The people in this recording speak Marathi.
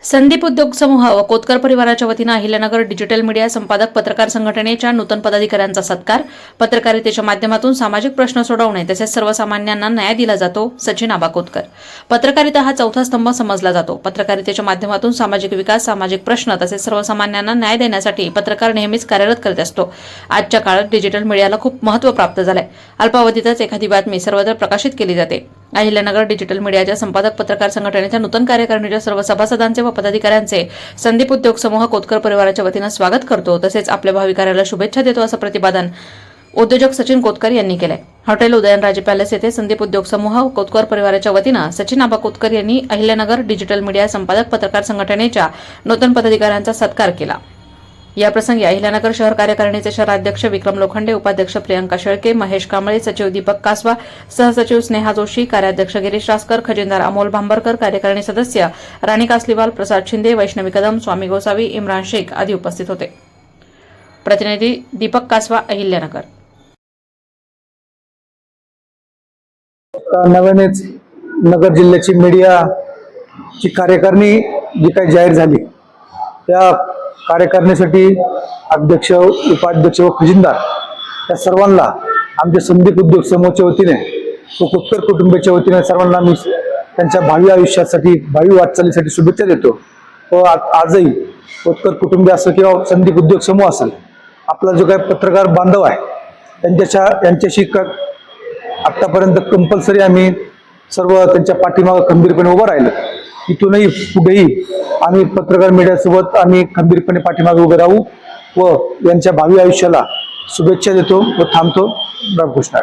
संदीप उद्योग समूह व कोतकर परिवाराच्या वतीनं अहिल्यानगर डिजिटल मीडिया संपादक पत्रकार संघटनेच्या नूतन पदाधिकाऱ्यांचा सत्कार। पत्रकारितेच्या माध्यमातून सामाजिक प्रश्न सोडवणे तसेच सर्वसामान्यांना न्याय दिला जातो। सचिन आबा कोतकर। पत्रकारिता हा चौथा स्तंभ समजला जातो। पत्रकारितेच्या माध्यमातून सामाजिक विकास, सामाजिक प्रश्न तसेच सर्वसामान्यांना न्याय देण्यासाठी पत्रकार नेहमीच कार्यरत करत असतो। आजच्या काळात डिजिटल मीडियाला खूप महत्त्व प्राप्त झाले। अल्पावधीतच एखादी बातमी सर्वत्र प्रकाशित केली जाते। अहिल्यानगर डिजिटल मीडियाच्या संपादक पत्रकार संघटनेच्या नूतन कार्यकारिणीच्या सर्व सभासदांचे व पदाधिकाऱ्यांचे संदीप उद्योग समूह कोतकर परिवाराच्या वतीनं स्वागत करतो तसेच आपल्या भावी कार्याला शुभेच्छा देतो असं प्रतिपादन उद्योजक सचिन कोतकर यांनी केले। हॉटेल उदयनराजे पॅलेस येथे संदीप उद्योग समूह कोतकर परिवाराच्या वतीनं सचिन आबा कोतकर यांनी अहिल्यानगर डिजिटल मीडिया संपादक पत्रकार संघटनेच्या नूतन पदाधिकाऱ्यांचा सत्कार केला। या प्रसंगी अहिल्यानगर शहर कार्यकारिणीचे शहराध्यक्ष विक्रम लोखंडे, उपाध्यक्ष प्रियंका शेळके, महेश कांबळे, सचिव दीपक कासवा, सहसचिव स्नेहा जोशी, कार्याध्यक्ष गिरीश रासकर, खजिनदार अमोल भांबरकर, कार्यकारिणी सदस्य राणी कासलीवाल, प्रसाद शिंदे, वैष्णवी कदम, स्वामी गोसावी, इम्रान शेख आदी उपस्थित होते। प्रतिनिधी दीपक कासवा, अहिल्यानगर। नव्यानेच नगर जिल्ह्याची मीडियाची कार्यकारिणी जी काही जाहीर झाली त्या कार्यकारिणीसाठी अध्यक्ष, उपाध्यक्ष व खजिनदार या सर्वांना आमच्या संदीप उद्योग समूहाच्या वतीने व कोतकर कुटुंबाच्या वतीने सर्वांना मी त्यांच्या भावी आयुष्यासाठी, भावी वाटचालीसाठी शुभेच्छा देतो। व आजही कोतकर कुटुंबीय असो किंवा संदीप उद्योग समूह असेल, आपला जो काही पत्रकार बांधव आहे यांच्याशी आतापर्यंत कंपल्सरी आम्ही सर्व त्यांच्या पाठीमागे खंबीरपणे उभं राहिलो। इथूनही पुढेही आम्ही पत्रकार मीडियासोबत आम्ही खंबीरपणे पाठीमागे उभे राहू व यांच्या भावी आयुष्याला शुभेच्छा देतो व थांबतो। रामकृष्ण।